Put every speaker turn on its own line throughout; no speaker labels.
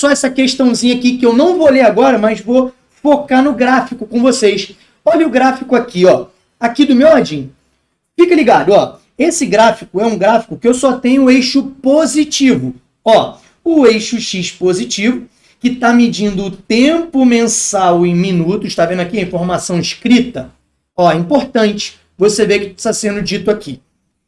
só essa questãozinha aqui que eu não vou ler agora, mas vou focar no gráfico com vocês. Olha o gráfico aqui, ó. Aqui do meu ladinho. Fica ligado, ó. Esse gráfico é um gráfico que eu só tenho o eixo positivo. Ó, o eixo X positivo, que está medindo o tempo mensal em minutos. Está vendo aqui a informação escrita? Ó, importante você ver o que está sendo dito aqui.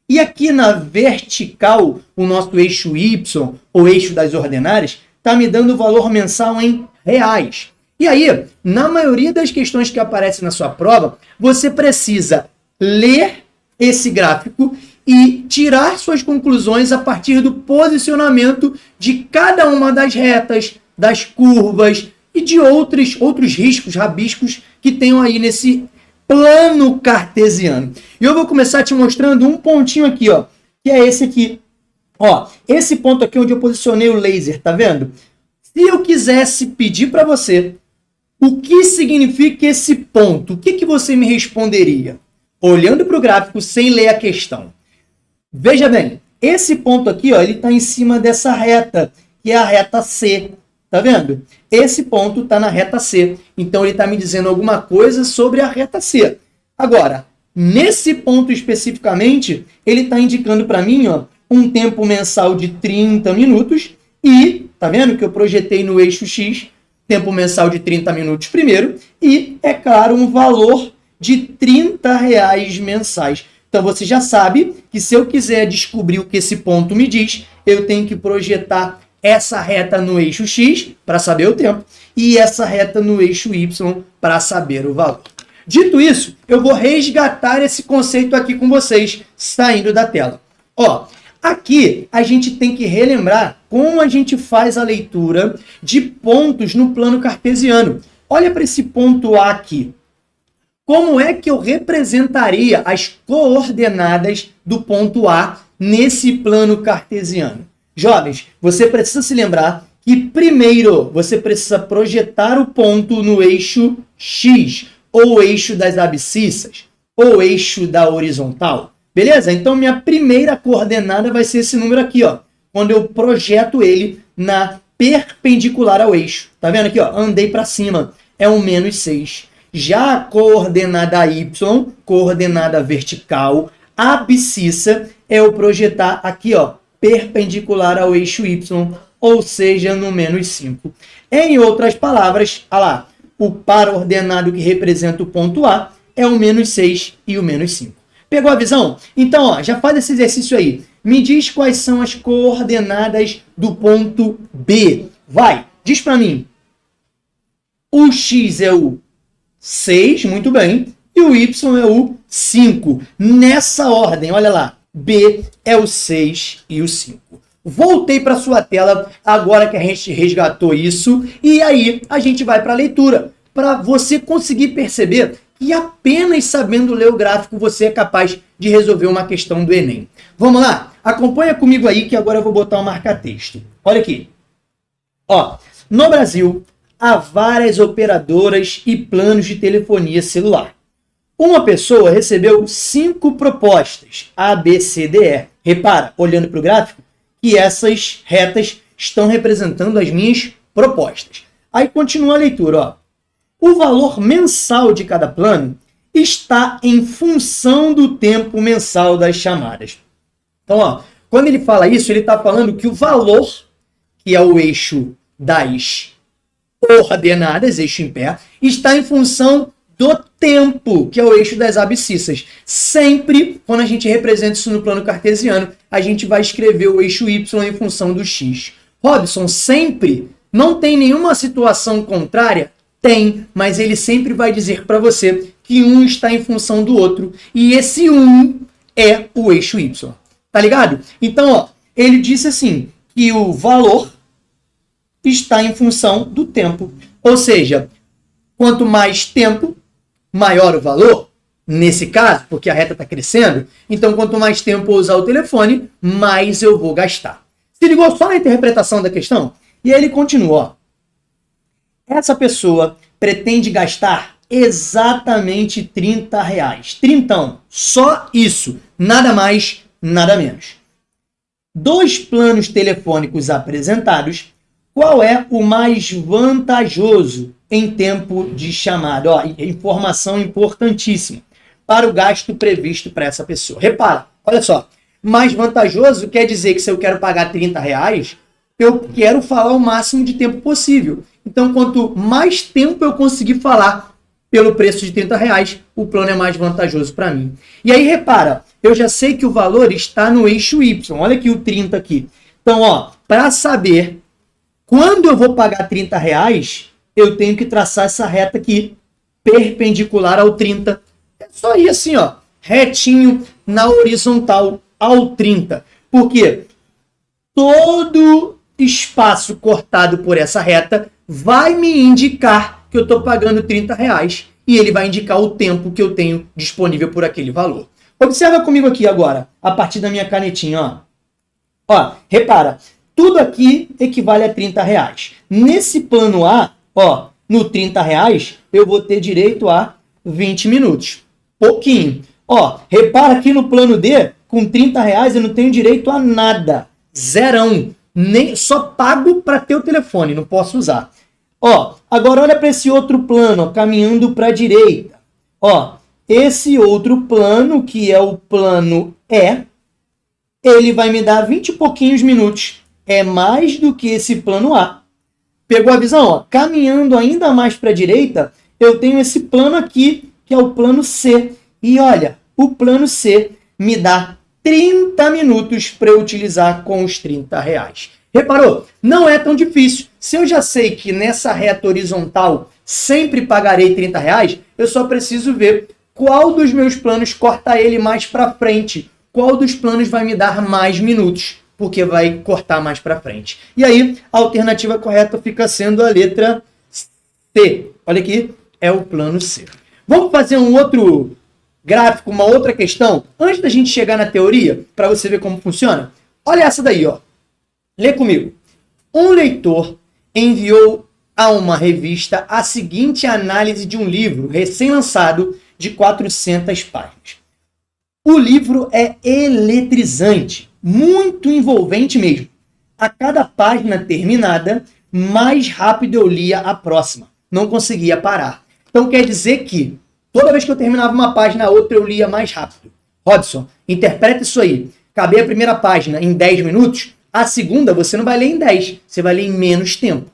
E aqui na vertical, o nosso eixo Y, ou eixo das ordenadas, está me dando o valor mensal em reais. E aí, na maioria das questões que aparecem na sua prova, você precisa ler esse gráfico e tirar suas conclusões a partir do posicionamento de cada uma das retas, das curvas e de outros riscos, rabiscos que tenham aí nesse plano cartesiano. E eu vou começar te mostrando um pontinho aqui, ó, que é esse aqui. Ó, esse ponto aqui onde eu posicionei o laser, tá vendo? Se eu quisesse pedir para você o que significa esse ponto, o que, que você me responderia? Olhando para o gráfico sem ler a questão. Veja bem, esse ponto aqui, ó, ele está em cima dessa reta, que é a reta C. Tá vendo? Esse ponto está na reta C. Então, ele está me dizendo alguma coisa sobre a reta C. Agora, nesse ponto especificamente, ele está indicando para mim, ó, um tempo mensal de 30 minutos e, tá vendo que eu projetei no eixo X, tempo mensal de 30 minutos primeiro e, é claro, um valor de R$30 mensais. Então, você já sabe que se eu quiser descobrir o que esse ponto me diz, eu tenho que projetar essa reta no eixo X para saber o tempo e essa reta no eixo Y para saber o valor. Dito isso, eu vou resgatar esse conceito aqui com vocês, saindo da tela. Ó, aqui a gente tem que relembrar como a gente faz a leitura de pontos no plano cartesiano. Olha para esse ponto A aqui. Como é que eu representaria as coordenadas do ponto A nesse plano cartesiano? Jovens, você precisa se lembrar que primeiro você precisa projetar o ponto no eixo X, ou eixo das abscissas, ou eixo da horizontal. Beleza? Então, minha primeira coordenada vai ser esse número aqui, ó, quando eu projeto ele na perpendicular ao eixo. Tá vendo aqui, ó? Andei para cima, é um -6. Já a coordenada Y, coordenada vertical, abscissa, é eu projetar aqui, ó, perpendicular ao eixo Y, ou seja, no -5. Em outras palavras, olha lá, o par ordenado que representa o ponto A é o -6 e o -5. Pegou a visão? Então, ó, já faz esse exercício aí. Me diz quais são as coordenadas do ponto B. Vai, diz para mim. O X é o 6, muito bem, e o Y é o 5. Nessa ordem, olha lá. B é o 6 e o 5. Voltei para sua tela agora que a gente resgatou isso. E aí a gente vai para a leitura. Para você conseguir perceber que apenas sabendo ler o gráfico você é capaz de resolver uma questão do Enem. Vamos lá? Acompanha comigo aí que agora eu vou botar um marca-texto. Olha aqui. Ó, no Brasil há várias operadoras e planos de telefonia celular. Uma pessoa recebeu 5 propostas, A, B, C, D, E. Repara, olhando para o gráfico, que essas retas estão representando as minhas propostas. Aí continua a leitura. Ó. O valor mensal de cada plano está em função do tempo mensal das chamadas. Então, ó, quando ele fala isso, ele está falando que o valor, que é o eixo das ordenadas, eixo em pé, está em função do tempo, que é o eixo das abscissas. Sempre, quando a gente representa isso no plano cartesiano, a gente vai escrever o eixo Y em função do X. Robson, sempre? Não tem nenhuma situação contrária? Tem, mas ele sempre vai dizer para você que um está em função do outro, e esse um é o eixo Y. Tá ligado? Então, ó, ele disse assim, que o valor está em função do tempo. Ou seja, quanto mais tempo, maior o valor, nesse caso, porque a reta está crescendo, então quanto mais tempo eu usar o telefone, mais eu vou gastar. Se ligou só na interpretação da questão? E aí ele continua. Ó. Essa pessoa pretende gastar exatamente R$30. Trintão. Só isso. Nada mais, nada menos. 2 planos telefônicos apresentados qual é o mais vantajoso em tempo de chamada? Ó, informação importantíssima para o gasto previsto para essa pessoa. Repara, olha só, mais vantajoso quer dizer que se eu quero pagar R$30, eu quero falar o máximo de tempo possível. Então, quanto mais tempo eu conseguir falar pelo preço de R$30, o plano é mais vantajoso para mim. E aí, repara, eu já sei que o valor está no eixo Y. Olha aqui o 30 aqui. Então, ó, para saber quando eu vou pagar R$30, eu tenho que traçar essa reta aqui, perpendicular ao 30. É só ir assim, ó, retinho na horizontal ao 30. Por quê? Todo espaço cortado por essa reta vai me indicar que eu estou pagando R$30 e ele vai indicar o tempo que eu tenho disponível por aquele valor. Observa comigo aqui agora, a partir da minha canetinha, ó. Ó, repara, tudo aqui equivale a R$30. Nesse plano A, ó, no R$30, eu vou ter direito a 20 minutos. Pouquinho. Ó, repara aqui no plano D, com R$30 eu não tenho direito a nada. Zerão. Nem, só pago para ter o telefone, não posso usar. Ó, agora olha para esse outro plano, ó, caminhando para a direita. Ó, esse outro plano, que é o plano E, ele vai me dar 20 e pouquinhos minutos. É mais do que esse plano A. Pegou a visão? Ó, caminhando ainda mais para a direita, eu tenho esse plano aqui, que é o plano C. E olha, o plano C me dá 30 minutos para eu utilizar com os R$30. Reparou? Não é tão difícil. Se eu já sei que nessa reta horizontal sempre pagarei R$30, eu só preciso ver qual dos meus planos corta ele mais para frente. Qual dos planos vai me dar mais minutos, porque vai cortar mais para frente. E aí, a alternativa correta fica sendo a letra C. Olha aqui, é o plano C. Vamos fazer um outro gráfico, uma outra questão, antes da gente chegar na teoria, para você ver como funciona. Olha essa daí, ó. Lê comigo. Um leitor enviou a uma revista a seguinte análise de um livro recém-lançado de 400 páginas. O livro é eletrizante, muito envolvente mesmo. A cada página terminada, mais rápido eu lia a próxima. Não conseguia parar. Então quer dizer que toda vez que eu terminava uma página, a outra eu lia mais rápido. Robson, interpreta isso aí. Acabei a primeira página em 10 minutos, a segunda você não vai ler em 10, você vai ler em menos tempo.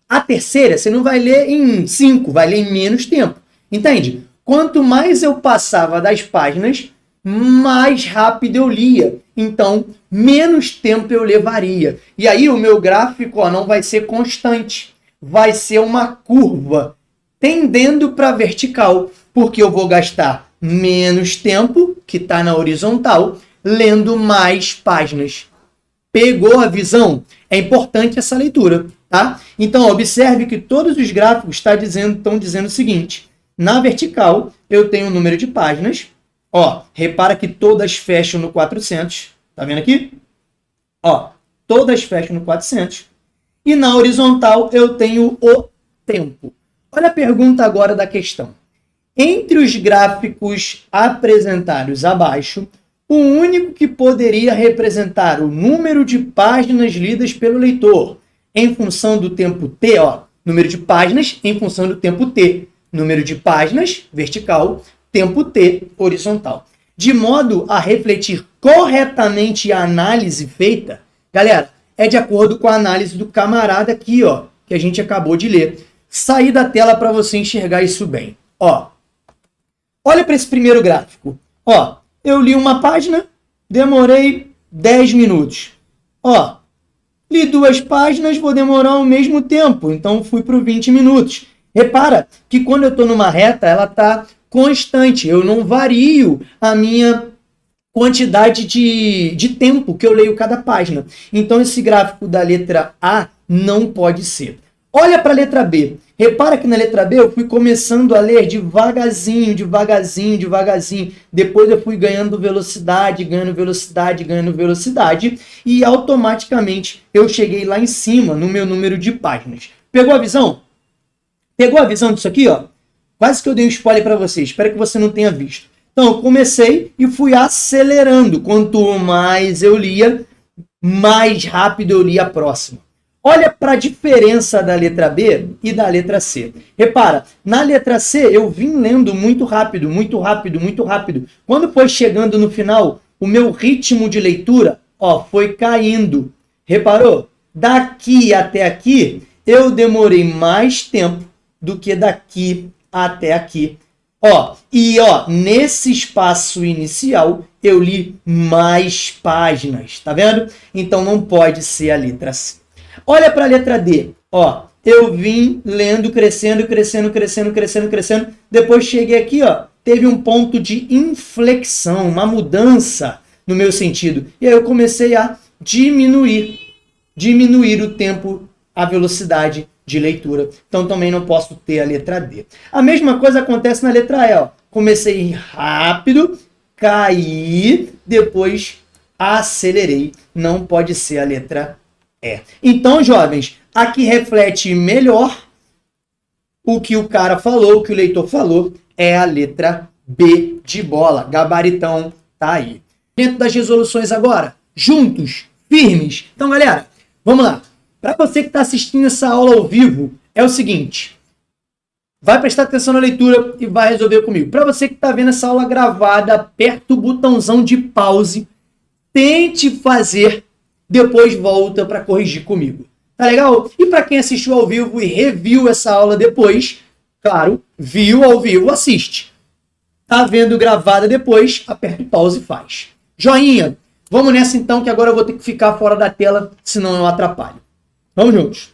A terceira você não vai ler em 5, vai ler em menos tempo. Entende? Quanto mais eu passava das páginas, mais rápido eu lia. Então, menos tempo eu levaria. E aí o meu gráfico, ó, não vai ser constante. Vai ser uma curva tendendo para vertical, porque eu vou gastar menos tempo, que está na horizontal, lendo mais páginas. Pegou a visão? É importante essa leitura, tá? Então, observe que todos os gráficos estão dizendo o seguinte. Na vertical, eu tenho o número de páginas. Ó, repara que todas fecham no 400. Tá vendo aqui? Ó, todas fecham no 400. E na horizontal, eu tenho o tempo. Olha a pergunta agora da questão. Entre os gráficos apresentados abaixo, o único que poderia representar o número de páginas lidas pelo leitor em função do tempo t, ó, número de páginas em função do tempo t, número de páginas, vertical, tempo t, horizontal. De modo a refletir corretamente a análise feita, galera, é de acordo com a análise do camarada aqui, ó, que a gente acabou de ler. Sair da tela para você enxergar isso bem. Ó, olha para esse primeiro gráfico. Ó, eu li uma página, demorei 10 minutos. Ó, li 2 páginas, vou demorar o mesmo tempo, então fui para 20 minutos. Repara que quando eu estou numa reta, ela está constante, eu não vario a minha quantidade de tempo que eu leio cada página. Então, esse gráfico da letra A não pode ser. Olha para a letra B. Repara que na letra B eu fui começando a ler devagarzinho, devagarzinho, devagarzinho. Depois eu fui ganhando velocidade, ganhando velocidade, ganhando velocidade. E automaticamente eu cheguei lá em cima no meu número de páginas. Pegou a visão? Pegou a visão disso aqui, ó? Quase que eu dei um spoiler para você. Espero que você não tenha visto. Então, eu comecei e fui acelerando. Quanto mais eu lia, mais rápido eu lia a próxima. Olha para a diferença da letra B e da letra C. Repara, na letra C eu vim lendo muito rápido, muito rápido, muito rápido. Quando foi chegando no final, o meu ritmo de leitura, ó, foi caindo. Reparou? Daqui até aqui, eu demorei mais tempo do que daqui até aqui. Ó, nesse espaço inicial, eu li mais páginas, tá vendo? Então não pode ser a letra C. Olha para a letra D, ó, eu vim lendo, crescendo, crescendo, crescendo, crescendo, crescendo, depois cheguei aqui, ó, teve um ponto de inflexão, uma mudança no meu sentido, e aí eu comecei a diminuir o tempo, a velocidade de leitura, então também não posso ter a letra D. A mesma coisa acontece na letra E, ó, comecei rápido, caí, depois acelerei, não pode ser a letra E. Então, jovens, aqui reflete melhor o que o cara falou, o que o leitor falou, é a letra B de bola. Gabaritão tá aí. Dentro das resoluções agora, juntos, firmes. Então, galera, vamos lá. Para você que está assistindo essa aula ao vivo, é o seguinte, vai prestar atenção na leitura e vai resolver comigo. Para você que está vendo essa aula gravada, aperta o botãozão de pause, tente fazer, depois volta para corrigir comigo. Tá legal? E para quem assistiu ao vivo e reviu essa aula depois, claro, viu ao vivo, assiste. Tá vendo gravada depois, aperta o pause e faz. Joinha, vamos nessa então, que agora eu vou ter que ficar fora da tela, senão eu atrapalho. Vamos juntos.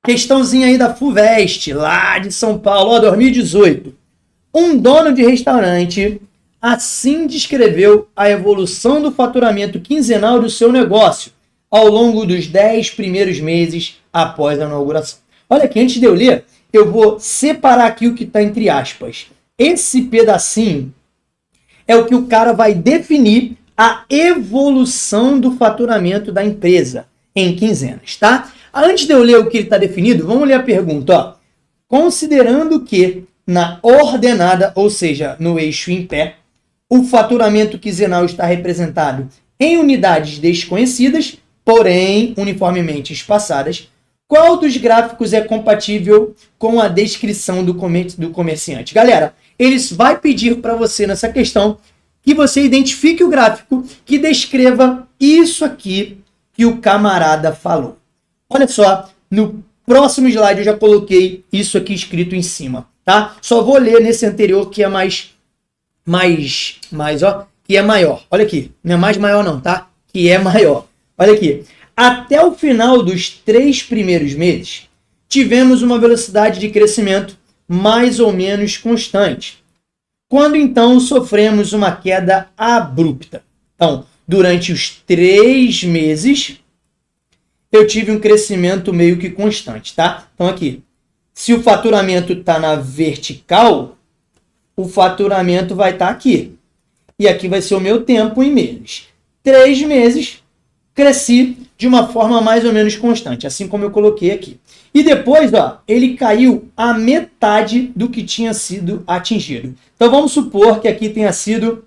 Questãozinha aí da FUVEST, lá de São Paulo, ó, 2018. Um dono de restaurante assim descreveu a evolução do faturamento quinzenal do seu negócio ao longo dos 10 primeiros meses após a inauguração. Olha aqui, antes de eu ler, eu vou separar aqui o que está entre aspas. Esse pedacinho é o que o cara vai definir a evolução do faturamento da empresa em quinzenas, tá? Antes de eu ler o que ele está definido, vamos ler a pergunta, ó. Considerando que na ordenada, ou seja, no eixo em pé, o faturamento quinzenal está representado em unidades desconhecidas, porém uniformemente espaçadas, qual dos gráficos é compatível com a descrição do comerciante? Galera, eles vai pedir para você nessa questão que você identifique o gráfico que descreva isso aqui que o camarada falou. Olha só, no próximo slide eu já coloquei isso aqui escrito em cima, tá? Só vou ler nesse anterior que é que é maior. Olha aqui, não é mais maior não, tá? Que é maior. Olha aqui. Até o final dos 3 primeiros meses, tivemos uma velocidade de crescimento mais ou menos constante. Quando então sofremos uma queda abrupta. Então, durante os 3 meses, eu tive um crescimento meio que constante, tá? Então aqui, se o faturamento está na vertical, o faturamento vai estar aqui. E aqui vai ser o meu tempo em meses. 3 meses, cresci de uma forma mais ou menos constante, assim como eu coloquei aqui. E depois, ó, ele caiu a metade do que tinha sido atingido. Então vamos supor que aqui tenha sido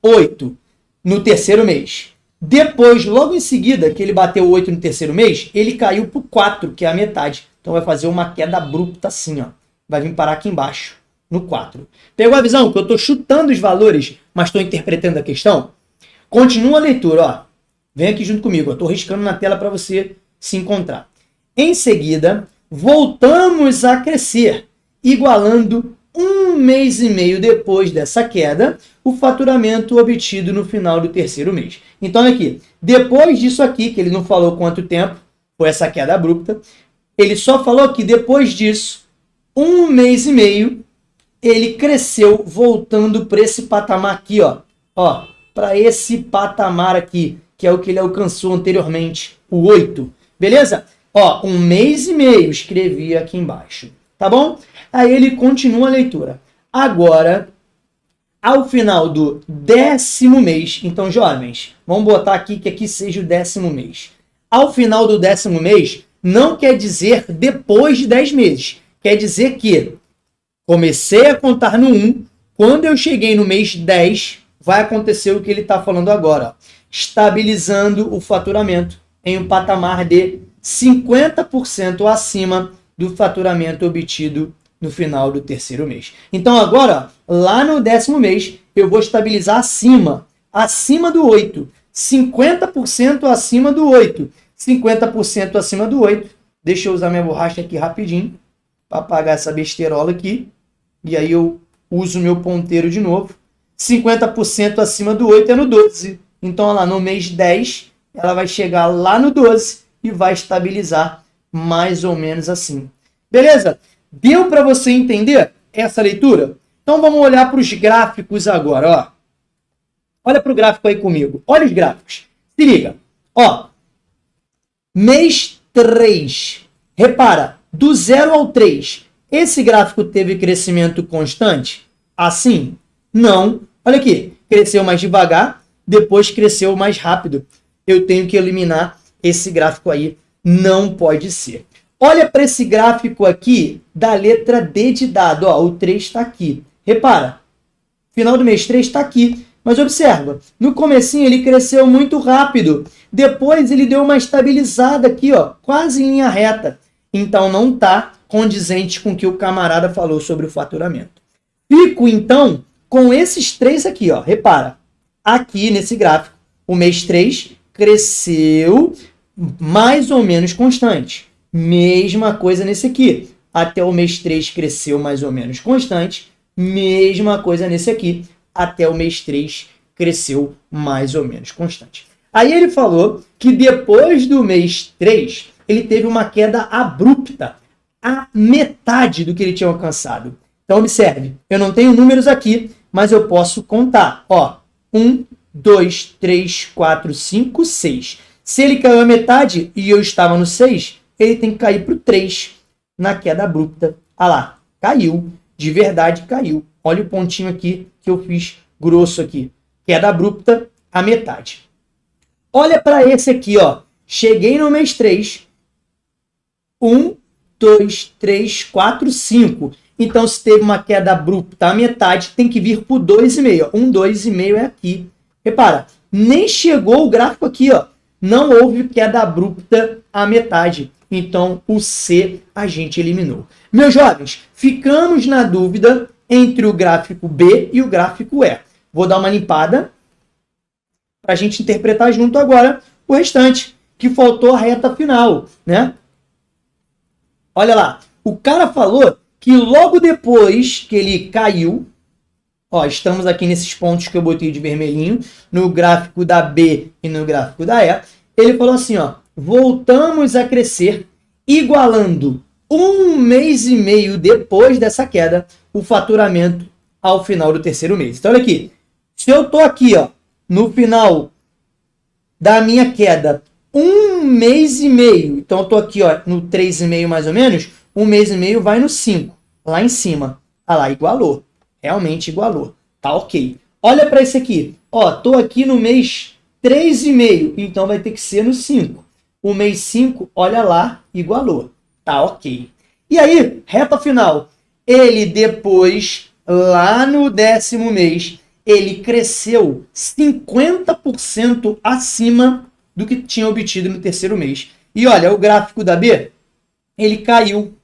8 no terceiro mês. Depois, logo em seguida, que ele bateu 8 no terceiro mês, ele caiu para o 4, que é a metade. Então vai fazer uma queda abrupta assim, ó. Vai vir parar aqui embaixo, no 4. Pegou a visão? Que eu estou chutando os valores, mas estou interpretando a questão? Continua a leitura, ó. Vem aqui junto comigo, eu estou riscando na tela para você se encontrar. Em seguida, voltamos a crescer, igualando 1 mês e meio depois dessa queda, o faturamento obtido no final do terceiro mês. Então, aqui, depois disso aqui, que ele não falou quanto tempo foi essa queda abrupta, ele só falou que depois disso, 1 mês e meio, ele cresceu voltando para esse patamar aqui, ó, para esse patamar aqui, que é o que ele alcançou anteriormente, o 8, beleza? Ó, 1 mês e meio, escrevi aqui embaixo, tá bom? Aí ele continua a leitura. Agora, ao final do 10º mês, então, jovens, vamos botar aqui que aqui seja o 10º mês. Ao final do 10º mês, não quer dizer depois de 10 meses. Quer dizer que comecei a contar no 1, quando eu cheguei no mês 10, vai acontecer o que ele está falando agora. estabilizando o faturamento em um patamar de 50% acima do faturamento obtido no final do terceiro mês. Então agora, ó, lá no 10º mês, eu vou estabilizar acima do 8, 50% acima do 8, 50% acima do 8. Deixa eu usar minha borracha aqui rapidinho para apagar essa besteirola aqui. E aí eu uso meu ponteiro de novo. 50% acima do 8 é no 12. Então, olha lá, no mês 10, ela vai chegar lá no 12 e vai estabilizar mais ou menos assim. Beleza? Deu para você entender essa leitura? Então, vamos olhar para os gráficos agora. Ó. Olha para o gráfico aí comigo. Olha os gráficos. Se liga. Ó, mês 3. Repara, do 0 ao 3, esse gráfico teve crescimento constante? Assim? Não. Olha aqui, cresceu mais devagar, depois cresceu mais rápido. Eu tenho que eliminar esse gráfico aí. Não pode ser. Olha para esse gráfico aqui da letra D de dado. Ó, o 3 está aqui. Repara, final do mês 3 está aqui. Mas observa, no comecinho ele cresceu muito rápido. Depois ele deu uma estabilizada aqui, ó, quase em linha reta. Então não está condizente com o que o camarada falou sobre o faturamento. Fico, então, com esses três aqui, ó. Repara, aqui nesse gráfico, o mês 3 cresceu mais ou menos constante. Mesma coisa nesse aqui. Até o mês 3 cresceu mais ou menos constante. Mesma coisa nesse aqui. Até o mês 3 cresceu mais ou menos constante. Aí ele falou que depois do mês 3, ele teve uma queda abrupta, a metade do que ele tinha alcançado. Então, observe, eu não tenho números aqui, mas eu posso contar. Ó, 1, 2, 3, 4, 5, 6. Se ele caiu a metade e eu estava no 6, ele tem que cair para o 3 na queda abrupta. Ah lá, caiu, de verdade caiu. Olha o pontinho aqui que eu fiz grosso aqui. Queda abrupta, a metade. Olha para esse aqui, ó. Cheguei no mês 3. 1, 2, 3, 4, 5. Então, se teve uma queda abrupta a metade, tem que vir para o 2,5. 1, 2,5 é aqui. Repara, nem chegou o gráfico aqui, ó. Não houve queda abrupta a metade. Então, o C a gente eliminou. Meus jovens, ficamos na dúvida entre o gráfico B e o gráfico E. Vou dar uma limpada para a gente interpretar junto agora o restante, que faltou a reta final, né? Olha lá, o cara falou que logo depois que ele caiu, ó, estamos aqui nesses pontos que eu botei de vermelhinho, no gráfico da B e no gráfico da E, ele falou assim, ó, voltamos a crescer, igualando 1 mês e meio depois dessa queda, o faturamento ao final do terceiro mês. Então, olha aqui, se eu estou aqui, ó, no final da minha queda, 1 mês e meio, então eu estou aqui, ó, no 3,5 mais ou menos, 1 mês e meio vai no 5, lá em cima. Ah lá, igualou. Realmente igualou. Tá ok. Olha para esse aqui. Ó, tô aqui no mês 3,5, então vai ter que ser no 5. O mês 5, olha lá, igualou. Tá ok. E aí, reta final. Ele depois, lá no 10º mês, ele cresceu 50% acima do que tinha obtido no terceiro mês. E olha, o gráfico da B, ele caiu.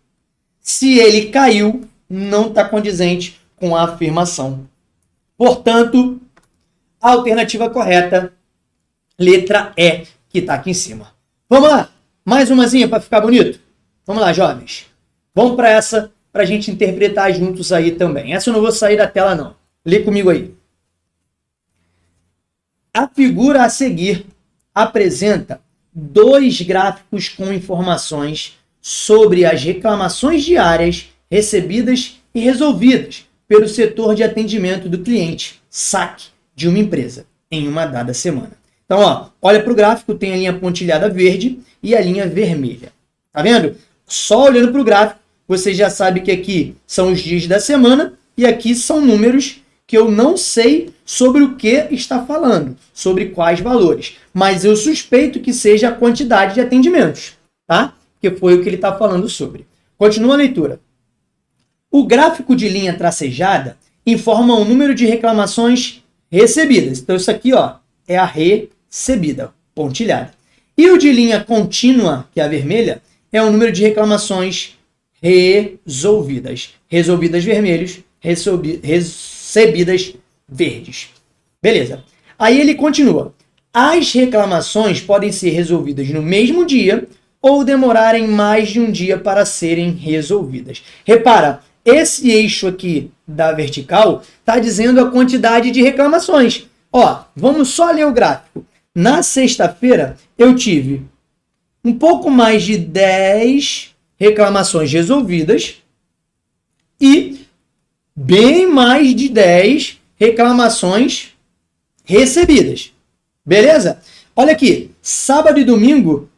Se ele caiu, não está condizente com a afirmação. Portanto, a alternativa correta, letra E, que está aqui em cima. Vamos lá, mais umazinha para ficar bonito? Vamos lá, jovens. Vamos para essa, para a gente interpretar juntos aí também. Essa eu não vou sair da tela, não. Lê comigo aí. A figura a seguir apresenta 2 gráficos com informações sobre as reclamações diárias recebidas e resolvidas pelo setor de atendimento do cliente, SAC, de uma empresa, em uma dada semana. Então, ó, olha para o gráfico, tem a linha pontilhada verde e a linha vermelha. Tá vendo? Só olhando para o gráfico, você já sabe que aqui são os dias da semana e aqui são números que eu não sei sobre o que está falando, sobre quais valores, mas eu suspeito que seja a quantidade de atendimentos, tá? Que foi o que ele está falando sobre. Continua a leitura. O gráfico de linha tracejada informa o número de reclamações recebidas. Então, isso aqui, ó, é a receita. recebida, pontilhada. E o de linha contínua, que é a vermelha, é o número de reclamações resolvidas. Resolvidas vermelhos, recebidas verdes. Beleza. Aí ele continua. As reclamações podem ser resolvidas no mesmo dia ou demorarem mais de um dia para serem resolvidas. Repara, esse eixo aqui da vertical está dizendo a quantidade de reclamações. Ó, vamos só ler o gráfico. Na sexta-feira, eu tive um pouco mais de 10 reclamações resolvidas e bem mais de 10 reclamações recebidas. Beleza? Olha aqui, sábado e domingo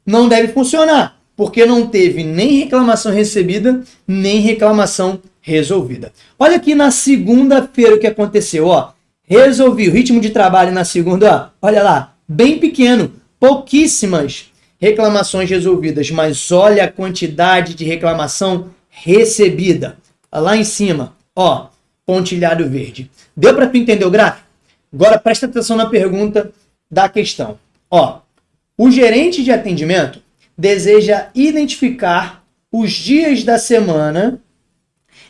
não deve funcionar, porque não teve nem reclamação recebida, nem reclamação resolvida. Olha aqui na segunda-feira o que aconteceu, ó. Resolvi o ritmo de trabalho na segunda, ó, olha lá, bem pequeno, pouquíssimas reclamações resolvidas, mas olha a quantidade de reclamação recebida. Lá em cima, ó, pontilhado verde. Deu para tu entender o gráfico? Agora presta atenção na pergunta da questão. Ó, o gerente de atendimento deseja identificar os dias da semana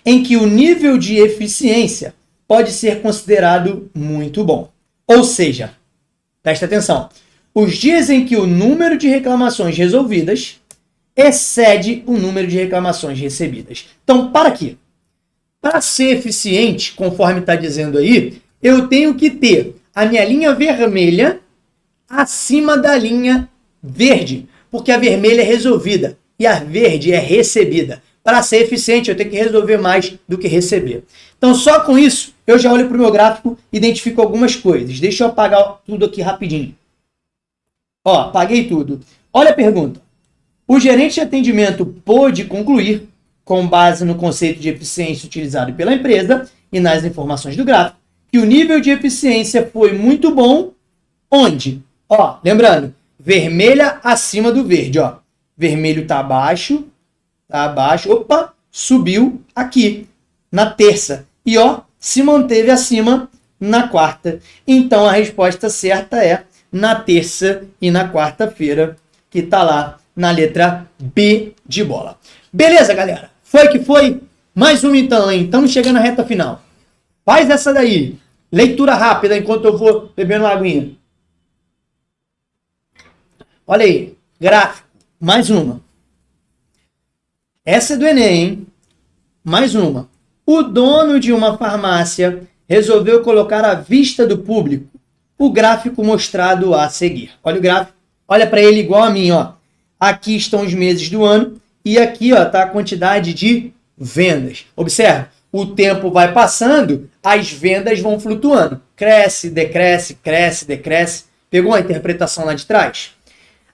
em que o nível de eficiência pode ser considerado muito bom. Ou seja, presta atenção, os dias em que o número de reclamações resolvidas excede o número de reclamações recebidas. Então, para quê? Para ser eficiente, conforme está dizendo aí, eu tenho que ter a minha linha vermelha acima da linha verde, porque a vermelha é resolvida e a verde é recebida. Para ser eficiente, eu tenho que resolver mais do que receber. Então, só com isso, eu já olho para o meu gráfico e identifico algumas coisas. Deixa eu apagar tudo aqui rapidinho. Ó, apaguei tudo. Olha a pergunta. O gerente de atendimento pôde concluir, com base no conceito de eficiência utilizado pela empresa e nas informações do gráfico, que o nível de eficiência foi muito bom. Onde? Ó, lembrando, vermelha acima do verde, ó. Vermelho está abaixo, opa, subiu aqui, na terça. E, ó, se manteve acima na quarta. Então, a resposta certa é na terça e na quarta-feira, que está lá na letra B de bola. Beleza, galera? Foi que foi? Mais uma então, hein? Estamos chegando à reta final. Faz essa daí. Leitura rápida enquanto eu vou bebendo uma aguinha. Olha aí. Gráfico. Mais uma. Essa é do Enem, hein? Mais uma. O dono de uma farmácia resolveu colocar à vista do público o gráfico mostrado a seguir. Olha o gráfico. Olha para ele igual a mim, ó. Aqui estão os meses do ano e aqui, ó, tá a quantidade de vendas. Observa, o tempo vai passando, as vendas vão flutuando. Cresce, decresce, cresce, decresce. Pegou a interpretação lá de trás?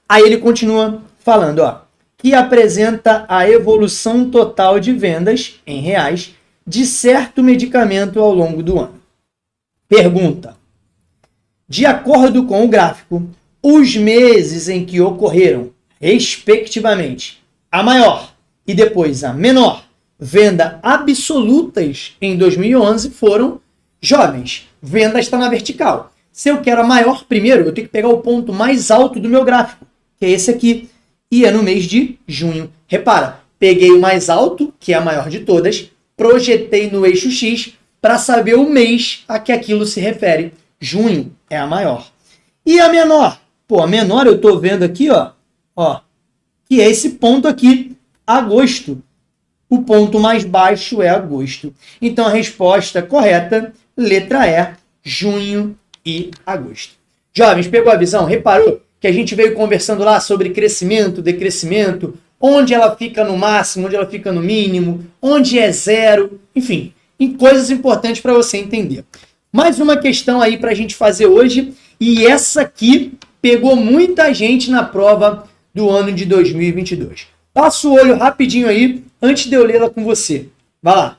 Aí ele continua falando, ó, que apresenta a evolução total de vendas em reais de certo medicamento ao longo do ano. Pergunta. De acordo com o gráfico, os meses em que ocorreram, respectivamente, a maior e depois a menor venda absolutas em 2011 foram jovens. Venda está na vertical. Se eu quero a maior primeiro, eu tenho que pegar o ponto mais alto do meu gráfico, que é esse aqui, e é no mês de junho. Repara, peguei o mais alto, que é a maior de todas, projetei no eixo X para saber o mês a que aquilo se refere. Junho é a maior. E a menor? Pô, a menor eu estou vendo aqui, ó, que é esse ponto aqui, agosto. O ponto mais baixo é agosto. Então, a resposta correta, letra E, junho e agosto. Jovens, pegou a visão? Reparou que a gente veio conversando lá sobre crescimento, decrescimento, onde ela fica no máximo, onde ela fica no mínimo, onde é zero, enfim, em coisas importantes para você entender. Mais uma questão aí para a gente fazer hoje, e essa aqui pegou muita gente na prova do ano de 2022. Passa o olho rapidinho aí, antes de eu lê-la com você. Vai lá.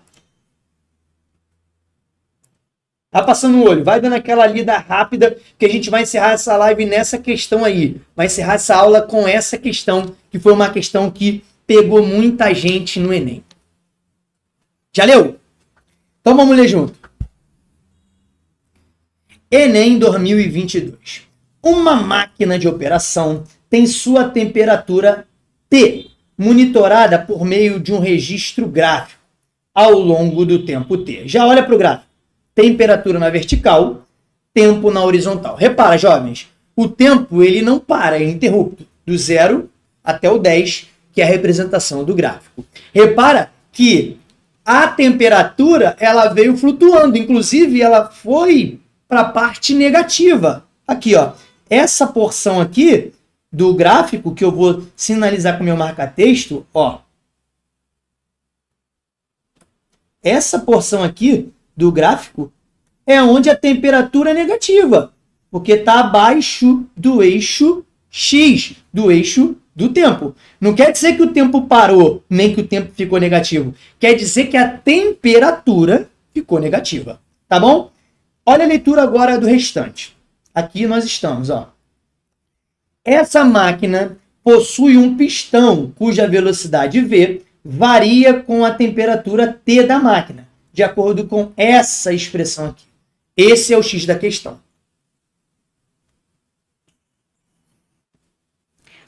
Tá passando o olho, vai dando aquela lida rápida, que a gente vai encerrar essa live nessa questão aí. Vai encerrar essa aula com essa questão, que foi uma questão que pegou muita gente no Enem. Já leu? Então vamos ler junto. Enem 2022. Uma máquina de operação tem sua temperatura T, monitorada por meio de um registro gráfico ao longo do tempo T. Já olha para o gráfico. Temperatura na vertical, tempo na horizontal. Repara, jovens, o tempo ele não para, é interrupto, do 0 até o 10, que é a representação do gráfico. Repara que a temperatura ela veio flutuando, inclusive ela foi para a parte negativa. Aqui, ó, essa porção aqui do gráfico que eu vou sinalizar com meu marca-texto, ó. Essa porção aqui do gráfico é onde a temperatura é negativa, porque está abaixo do eixo X, do eixo do tempo. Não quer dizer que o tempo parou, nem que o tempo ficou negativo. Quer dizer que a temperatura ficou negativa, tá bom? Olha a leitura agora do restante. Aqui nós estamos, ó. Essa máquina possui um pistão cuja velocidade V varia com a temperatura T da máquina, de acordo com essa expressão aqui. Esse é o X da questão.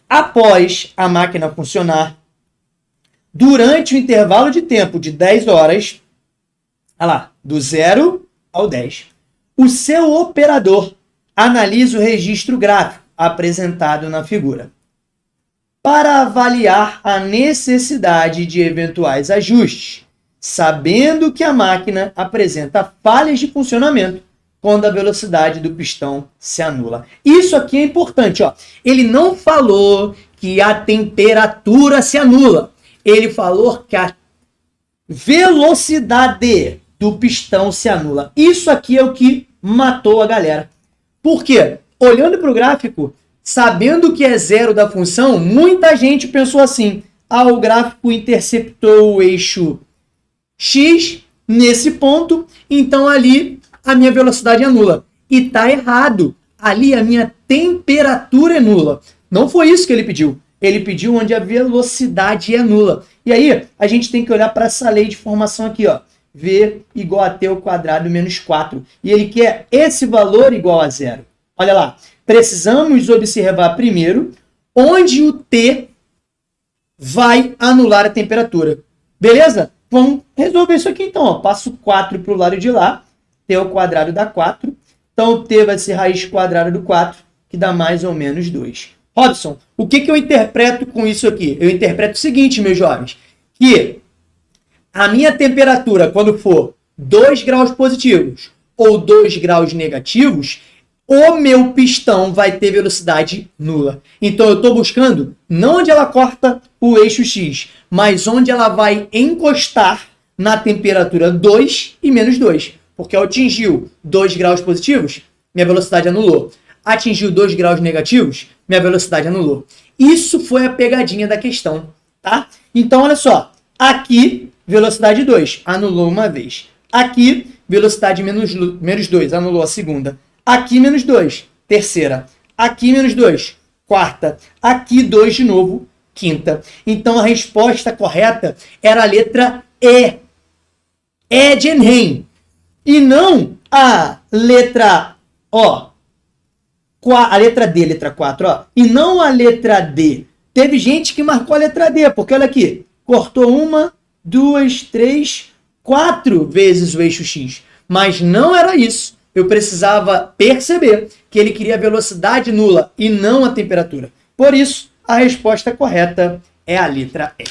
Após a máquina funcionar, durante o intervalo de tempo de 10 horas, olha lá, do 0 ao 10, o seu operador analisa o registro gráfico apresentado na figura para avaliar a necessidade de eventuais ajustes, sabendo que a máquina apresenta falhas de funcionamento quando a velocidade do pistão se anula. Isso aqui é importante, ó. Ele não falou que a temperatura se anula. Ele falou que a velocidade do pistão se anula. Isso aqui é o que matou a galera. Por quê? Olhando para o gráfico, sabendo que é zero da função, muita gente pensou assim: ah, o gráfico interceptou o eixo X nesse ponto, então ali a minha velocidade é nula. E tá errado. Ali a minha temperatura é nula. Não foi isso que ele pediu. Ele pediu onde a velocidade é nula. E aí a gente tem que olhar para essa lei de formação aqui, ó. V igual a t ao quadrado menos 4. E ele quer esse valor igual a zero. Olha lá. Precisamos observar primeiro onde o t vai anular a temperatura. Beleza? Vamos resolver isso aqui então. Ó. Passo 4 para o lado de lá. T ao quadrado dá 4. Então, t vai ser raiz quadrada do 4, que dá mais ou menos 2. Robson, o que eu interpreto com isso aqui? Eu interpreto o seguinte, meus jovens, que a minha temperatura, quando for 2 graus positivos ou 2 graus negativos, o meu pistão vai ter velocidade nula. Então, eu estou buscando não onde ela corta o eixo X, mas onde ela vai encostar na temperatura 2 e menos 2. Porque atingiu 2 graus positivos, minha velocidade anulou. Atingiu 2 graus negativos, minha velocidade anulou. Isso foi a pegadinha da questão, tá? Então, olha só. Aqui, velocidade 2, anulou uma vez. Aqui, velocidade menos 2, anulou a segunda. Aqui, menos 2, terceira. Aqui, menos 2, quarta. Aqui, 2 de novo, quinta. Então, a resposta correta era a letra E. E de Enem. E não a letra O. A letra D, letra 4, ó. E não a letra D. Teve gente que marcou a letra D, porque olha aqui. Cortou 1, 2, 3, 4 vezes o eixo X. Mas não era isso. Eu precisava perceber que ele queria velocidade nula e não a temperatura. Por isso, a resposta correta é a letra E.